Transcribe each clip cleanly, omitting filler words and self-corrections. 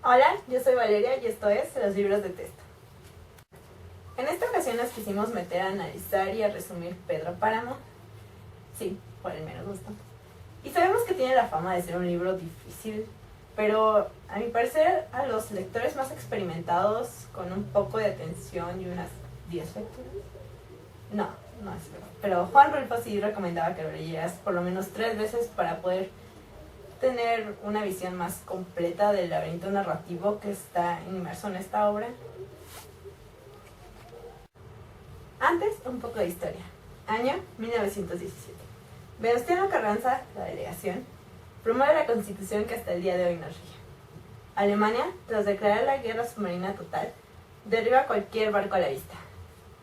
Hola, yo soy Valeria y esto es Los Libros de Texto. En esta ocasión nos quisimos meter a analizar y a resumir Pedro Páramo. Sí, por el mero gusto. Y sabemos que tiene la fama de ser un libro difícil, pero a mi parecer a los lectores más experimentados, con un poco de atención y unas 10 lecturas. No es verdad. Pero Juan Rulfo sí recomendaba que lo leyeras por lo menos 3 veces para poder tener una visión más completa del laberinto narrativo que está inmerso en esta obra. Antes, un poco de historia. Año 1917. Venustiano Carranza, la delegación, promueve la constitución que hasta el día de hoy nos rige. Alemania, tras declarar la guerra submarina total, derriba cualquier barco a la vista.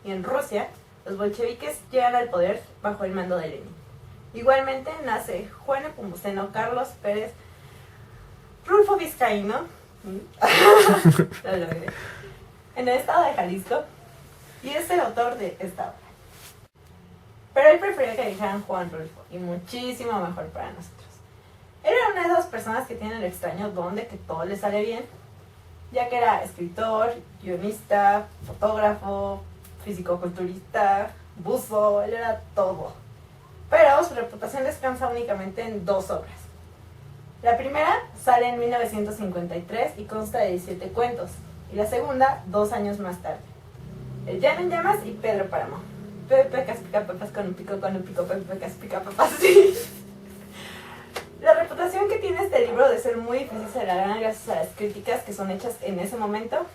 Y en Rusia, los bolcheviques llegan al poder bajo el mando de Lenin. Igualmente nace Juan Nepomuceno Carlos Pérez Rulfo Vizcaíno en el estado de Jalisco, y es el autor de esta obra. Pero él prefería que dijeran Juan Rulfo, y muchísimo mejor para nosotros. Él era una de esas personas que tienen el extraño don de que todo le sale bien, ya que era escritor, guionista, fotógrafo, físico-culturista, buzo, él era todo. Pero su reputación descansa únicamente en 2 obras. La primera sale en 1953 y consta de 17 cuentos, y la segunda 2 años más tarde. El Llano en Llamas y Pedro Páramo. Pepe pica papas con un pico, Pepe pica papas, sí. La reputación que tiene este libro de ser muy difícil se la gana gracias a las críticas que son hechas en ese momento.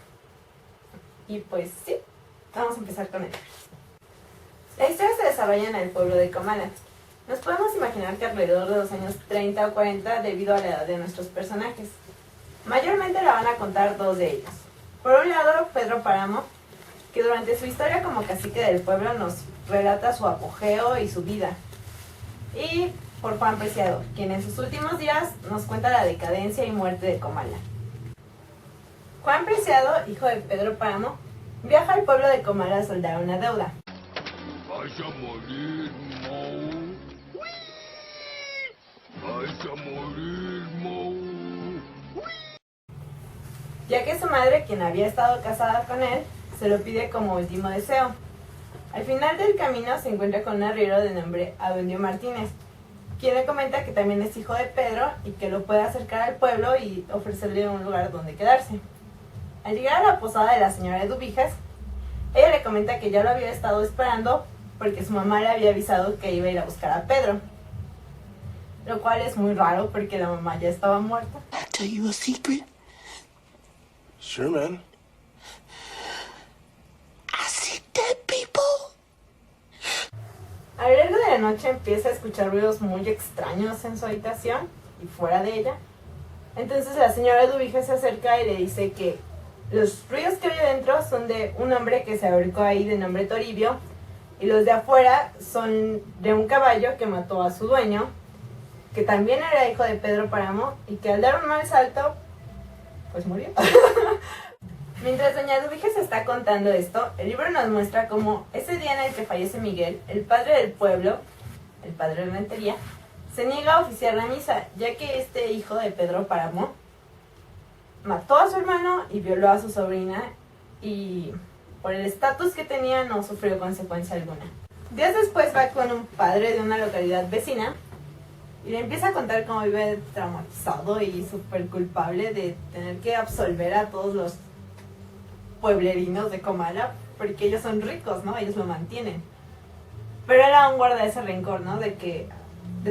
Y pues sí, vamos a empezar con él. La historia se desarrolla en el pueblo de Comala. Nos podemos imaginar que alrededor de los años 30 o 40 debido a la edad de nuestros personajes. Mayormente la van a contar 2 de ellos. Por un lado, Pedro Páramo, que durante su historia como cacique del pueblo nos relata su apogeo y su vida. Y por Juan Preciado, quien en sus últimos días nos cuenta la decadencia y muerte de Comala. Juan Preciado, hijo de Pedro Páramo, viaja al pueblo de Comala a soldar una deuda. Vas a morir, Mo. Vas a morir, Mo. Ya que su madre, quien había estado casada con él, se lo pide como último deseo. Al final del camino se encuentra con un arriero de nombre Abundio Martínez, quien le comenta que también es hijo de Pedro y que lo puede acercar al pueblo y ofrecerle un lugar donde quedarse. Al llegar a la posada de la señora Eduvijas, ella le comenta que ya lo había estado esperando porque su mamá le había avisado que iba a ir a buscar a Pedro. Lo cual es muy raro porque la mamá ya estaba muerta. Tell you a secret? Sure, man. I see dead people. A lo largo de la noche empieza a escuchar ruidos muy extraños en su habitación y fuera de ella. Entonces la señora Eduvijas se acerca y le dice que los ruidos que oye dentro son de un hombre que se ahorcó ahí de nombre Toribio, y los de afuera son de un caballo que mató a su dueño, que también era hijo de Pedro Páramo, y que al dar un mal salto, pues murió. Mientras doña Eduvijas está contando esto, el libro nos muestra cómo ese día en el que fallece Miguel, el padre del pueblo, el padre de Rentería, se niega a oficiar la misa, ya que este hijo de Pedro Páramo mató a su hermano y violó a su sobrina, y por el estatus que tenía no sufrió consecuencia alguna. Días después va con un padre de una localidad vecina y le empieza a contar cómo vive traumatizado y súper culpable de tener que absolver a todos los pueblerinos de Comala, porque ellos son ricos, ¿no? Ellos lo mantienen. Pero él aún guarda ese rencor, ¿no? De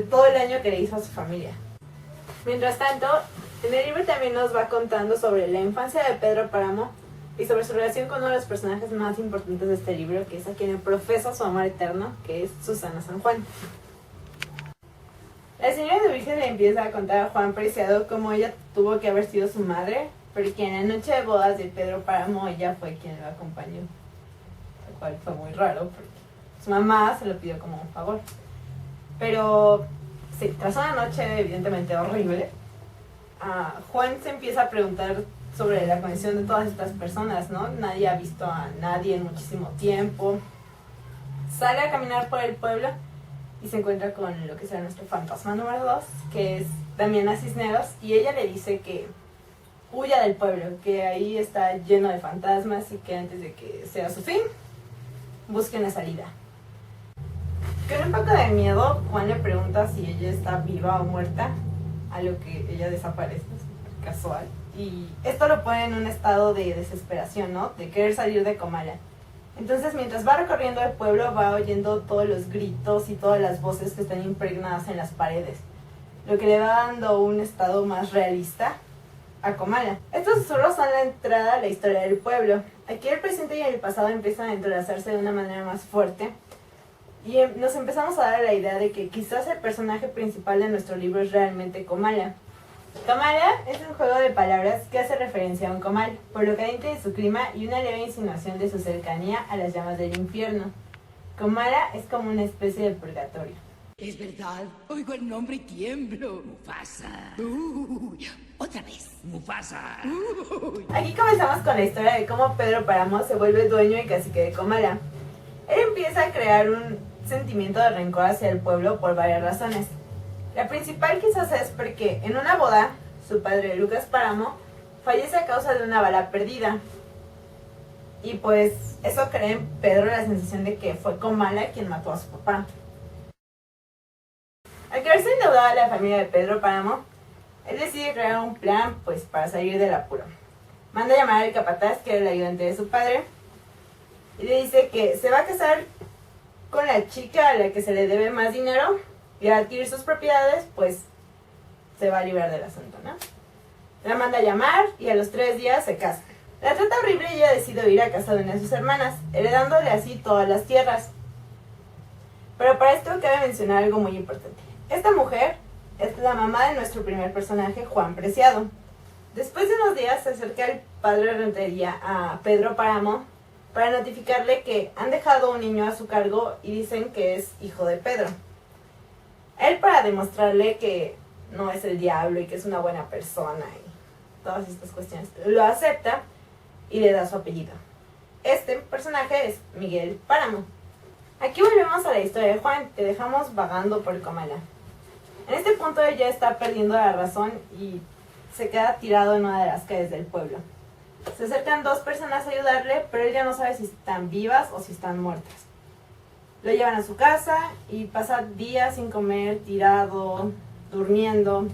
todo el daño que le hizo a su familia. Mientras tanto, en el libro también nos va contando sobre la infancia de Pedro Páramo y sobre su relación con uno de los personajes más importantes de este libro, que es a quien profesa su amor eterno, que es Susana San Juan. La señora Eduvijas le empieza a contar a Juan Preciado cómo ella tuvo que haber sido su madre, porque en la noche de bodas de Pedro Páramo ella fue quien lo acompañó, lo cual fue muy raro porque su mamá se lo pidió como un favor. Pero sí, tras una noche evidentemente horrible, Juan se empieza a preguntar sobre la condición de todas estas personas, ¿no? Nadie ha visto a nadie en muchísimo tiempo. Sale a caminar por el pueblo y se encuentra con lo que será nuestro fantasma número 2, que es Damiana Cisneros, y ella le dice que huya del pueblo, que ahí está lleno de fantasmas y que antes de que sea su fin, busque una salida. Con un poco de miedo, Juan le pregunta si ella está viva o muerta, a lo que ella desaparece, súper casual. Y esto lo pone en un estado de desesperación, ¿no? De querer salir de Comala. Entonces, mientras va recorriendo el pueblo, va oyendo todos los gritos y todas las voces que están impregnadas en las paredes, lo que le va dando un estado más realista a Comala. Estos susurros son la entrada a la historia del pueblo. Aquí el presente y el pasado empiezan a entrelazarse de una manera más fuerte y nos empezamos a dar la idea de que quizás el personaje principal de nuestro libro es realmente Comala. Comala es un juego de palabras que hace referencia a un comal, por lo caliente de su clima y una leve insinuación de su cercanía a las llamas del infierno. Comala es como una especie de purgatorio. Es verdad, oigo el nombre y tiemblo. Mufasa. Otra vez. Mufasa. Aquí comenzamos con la historia de cómo Pedro Páramo se vuelve dueño y cacique de Comala. Él empieza a crear un sentimiento de rencor hacia el pueblo por varias razones. La principal quizás es porque en una boda, su padre Lucas Páramo fallece a causa de una bala perdida. Y pues eso crea en Pedro la sensación de que fue Comala quien mató a su papá. Al quedarse endeudada la familia de Pedro Páramo, él decide crear un plan pues para salir del apuro. Manda a llamar al capataz, que era el ayudante de su padre, y le dice que se va a casar con la chica a la que se le debe más dinero y al adquirir sus propiedades, pues se va a librar del asunto, ¿no? La manda a llamar y a los 3 días se casa. La trata horrible y ella decide ir a casa de una de sus hermanas, heredándole así todas las tierras. Pero para esto cabe mencionar algo muy importante. Esta mujer es la mamá de nuestro primer personaje, Juan Preciado. Después de unos días se acerca el padre de rentería a Pedro Páramo para notificarle que han dejado un niño a su cargo y dicen que es hijo de Pedro. Él, para demostrarle que no es el diablo y que es una buena persona y todas estas cuestiones, lo acepta y le da su apellido. Este personaje es Miguel Páramo. Aquí volvemos a la historia de Juan, que dejamos vagando por Comala. En este punto él ya está perdiendo la razón y se queda tirado en una de las calles del pueblo. Se acercan 2 personas a ayudarle, pero él ya no sabe si están vivas o si están muertas. Lo llevan a su casa y pasa días sin comer, tirado, durmiendo,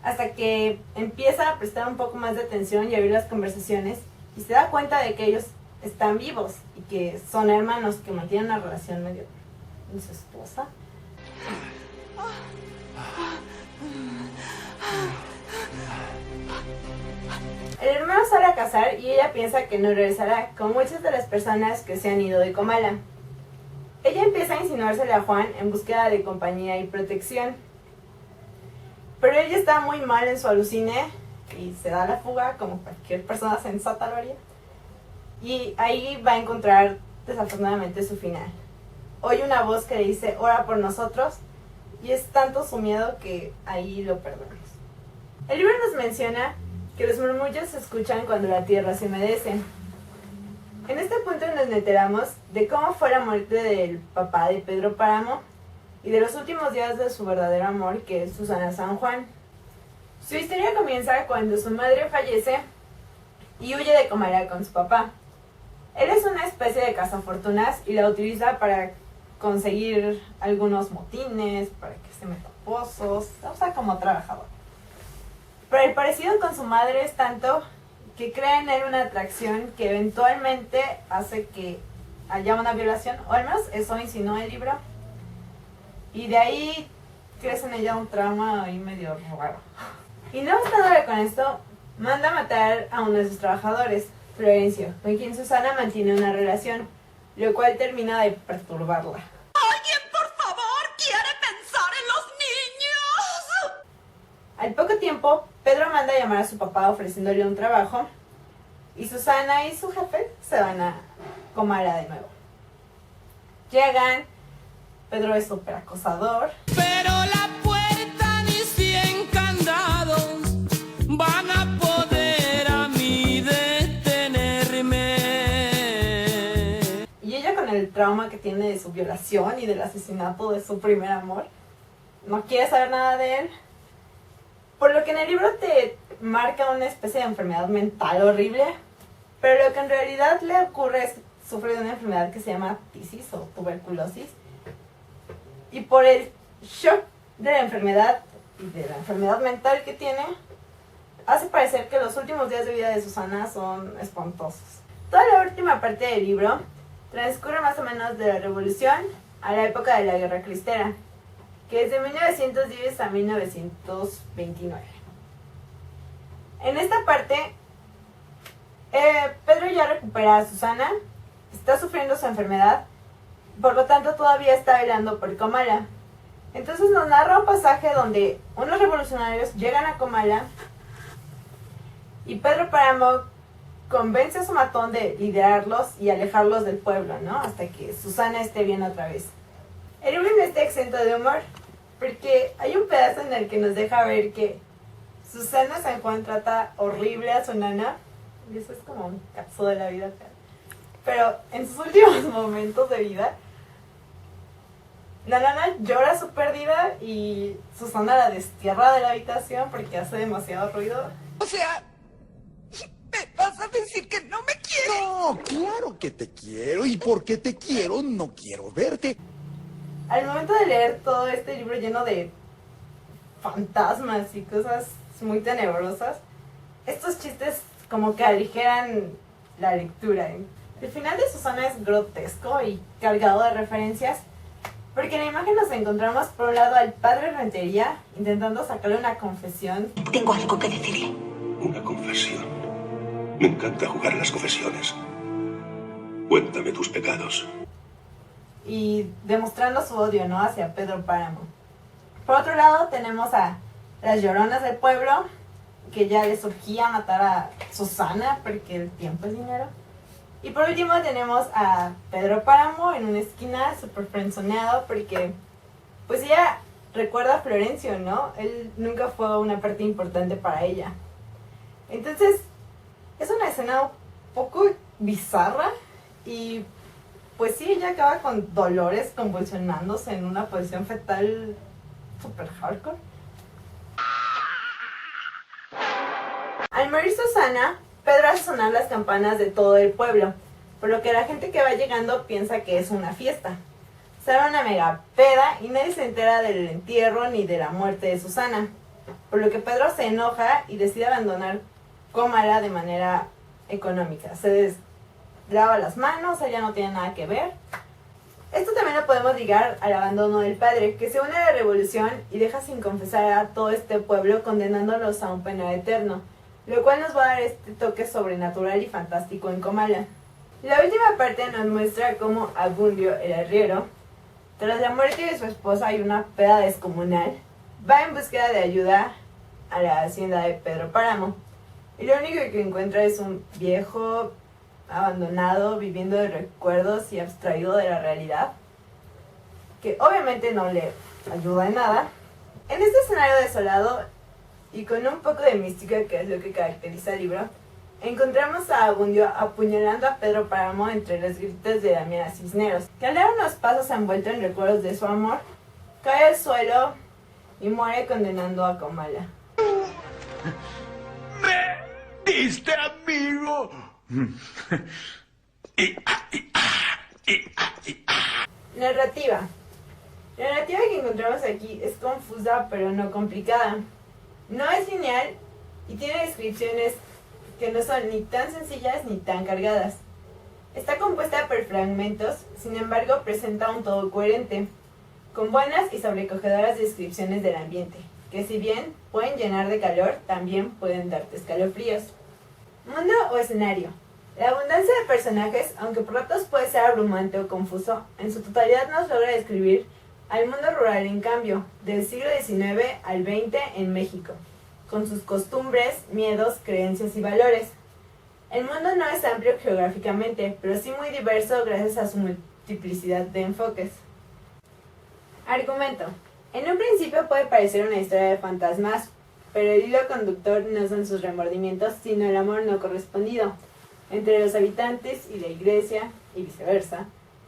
hasta que empieza a prestar un poco más de atención y a oír las conversaciones y se da cuenta de que ellos están vivos y que son hermanos que mantienen una relación medio incestuosa. El hermano sale a cazar y ella piensa que no regresará, como muchas de las personas que se han ido de Comala. Ella empieza a insinuársele a Juan en búsqueda de compañía y protección. Pero ella está muy mal en su alucine y se da la fuga, como cualquier persona sensata lo haría. Y ahí va a encontrar desafortunadamente su final. Oye una voz que le dice, ora por nosotros, y es tanto su miedo que ahí lo perdonamos. El libro nos menciona que los murmullos se escuchan cuando la tierra se humedece. En este punto nos enteramos de cómo fue la muerte del papá de Pedro Páramo y de los últimos días de su verdadero amor, que es Susana San Juan. Su historia comienza cuando su madre fallece y huye de Comala con su papá. Él es una especie de cazafortunas y la utiliza para conseguir algunos motines, para que se meta pozos, la usa como trabajador. Pero el parecido con su madre es tanto que crea en él una atracción que eventualmente hace que haya una violación, o al menos eso insinúa el libro. Y de ahí crece en ella un trauma ahí medio raro. Y no obstante con esto, manda a matar a uno de sus trabajadores, Florencio, con quien Susana mantiene una relación, lo cual termina de perturbarla. ¿Alguien, por favor, quiere pensar en los niños? Al poco tiempo, Pedro manda a llamar a su papá ofreciéndole un trabajo, y Susana y su jefe se van a Comala de nuevo. Llegan, Pedro es súper acosador. Pero la puerta ni 100 candados van a poder a mí detenerme. Y ella, con el trauma que tiene de su violación y del asesinato de su primer amor, no quiere saber nada de él. Por lo que en el libro te marca una especie de enfermedad mental horrible, pero lo que en realidad le ocurre es que sufre de una enfermedad que se llama tisis o tuberculosis, y por el shock de la enfermedad y de la enfermedad mental que tiene, hace parecer que los últimos días de vida de Susana son espantosos. Toda la última parte del libro transcurre más o menos de la Revolución a la época de la Guerra Cristera, que es de 1910 a 1929. En esta parte, Pedro ya recupera a Susana, está sufriendo su enfermedad, por lo tanto todavía está velando por Comala. Entonces nos narra un pasaje donde unos revolucionarios llegan a Comala y Pedro Páramo convence a su matón de liderarlos y alejarlos del pueblo, ¿no? Hasta que Susana esté bien otra vez. El libro no está exento de humor, porque hay un pedazo en el que nos deja ver que Susana San Juan trata horrible a su nana, y eso es como un caso de la vida real. Pero en sus últimos momentos de vida, la nana llora su pérdida y Susana la destierra de la habitación porque hace demasiado ruido. O sea, ¿me vas a decir que no me quieres? No, claro que te quiero. Y porque te quiero, no quiero verte. Al momento de leer todo este libro lleno de fantasmas y cosas muy tenebrosas, estos chistes como que aligeran la lectura. El final de Susana es grotesco y cargado de referencias, porque en la imagen nos encontramos por un lado al padre Rentería intentando sacarle una confesión. Tengo algo que decirle. Una confesión. Me encanta jugar a las confesiones. Cuéntame tus pecados. Y demostrando su odio, ¿no?, hacia Pedro Páramo. Por otro lado tenemos a las lloronas del pueblo, que ya les surgía matar a Susana porque el tiempo es dinero. Y por último tenemos a Pedro Páramo en una esquina súper frenzoneado porque pues ella recuerda a Florencio, ¿no? Él nunca fue una parte importante para ella. Entonces es una escena un poco bizarra y pues sí, ella acaba con Dolores convulsionándose en una posición fetal súper hardcore. Al morir Susana, Pedro hace sonar las campanas de todo el pueblo, por lo que la gente que va llegando piensa que es una fiesta. Sale una mega peda y nadie se entera del entierro ni de la muerte de Susana, por lo que Pedro se enoja y decide abandonar Comala de manera económica. Se lava las manos, ella no tiene nada que ver. Esto también lo podemos ligar al abandono del padre, que se une a la revolución y deja sin confesar a todo este pueblo, condenándolos a un penal eterno, lo cual nos va a dar este toque sobrenatural y fantástico en Comala. La última parte nos muestra cómo Abundio, el arriero, tras la muerte de su esposa y una peda descomunal, va en búsqueda de ayuda a la hacienda de Pedro Páramo. Y lo único que encuentra es un viejo abandonado, viviendo de recuerdos y abstraído de la realidad, que obviamente no le ayuda en nada. En este escenario desolado y con un poco de mística, que es lo que caracteriza el libro, encontramos a Abundio apuñalando a Pedro Páramo entre los gritos de Damiana Cisneros, que al dar unos pasos envuelto en recuerdos de su amor, cae al suelo y muere condenando a Comala. ¡Me diste, amigo! Narrativa. La narrativa que encontramos aquí es confusa pero no complicada. No es lineal y tiene descripciones que no son ni tan sencillas ni tan cargadas. Está compuesta por fragmentos, sin embargo presenta un todo coherente, con buenas y sobrecogedoras descripciones del ambiente, que si bien pueden llenar de calor, también pueden darte escalofríos. Mundo o escenario. La abundancia de personajes, aunque por ratos puede ser abrumante o confuso, en su totalidad nos logra describir al mundo rural, en cambio, del siglo XIX al XX en México, con sus costumbres, miedos, creencias y valores. El mundo no es amplio geográficamente, pero sí muy diverso gracias a su multiplicidad de enfoques. Argumento. En un principio puede parecer una historia de fantasmas, pero el hilo conductor no son sus remordimientos, sino el amor no correspondido, entre los habitantes y la iglesia, y viceversa,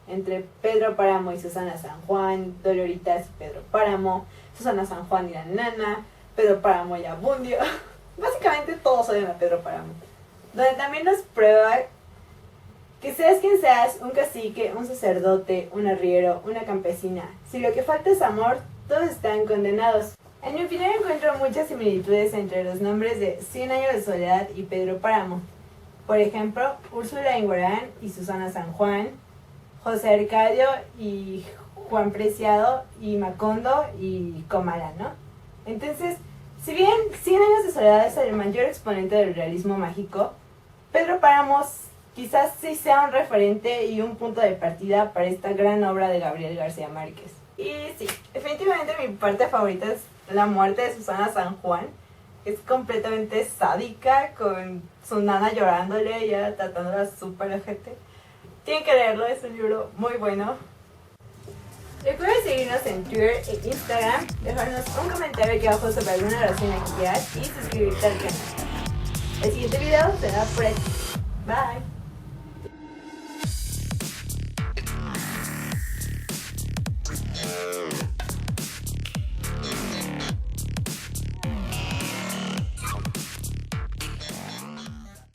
entre Pedro Páramo y Susana San Juan, Doloritas y Pedro Páramo, Susana San Juan y la nana, Pedro Páramo y Abundio. Básicamente todos odian a Pedro Páramo, donde también nos prueba que seas quien seas, un cacique, un sacerdote, un arriero, una campesina, si lo que falta es amor, todos están condenados. En mi opinión encuentro muchas similitudes entre los nombres de 100 años de soledad y Pedro Páramo. Por ejemplo, Úrsula Inguarán y Susana San Juan, José Arcadio y Juan Preciado y Macondo y Comala, ¿no? Entonces, si bien 100 años de soledad es el mayor exponente del realismo mágico, Pedro Páramo quizás sí sea un referente y un punto de partida para esta gran obra de Gabriel García Márquez. Y sí, definitivamente mi parte favorita es la muerte de Susana San Juan. Es completamente sádica, con su nana llorándole y ella tratándola súper ojete. Tienen que leerlo, es un libro muy bueno. Recuerden seguirnos en Twitter e Instagram, dejarnos un comentario aquí abajo sobre alguna reseña que quieras y suscribirte al canal. El siguiente video será por aquí. Bye.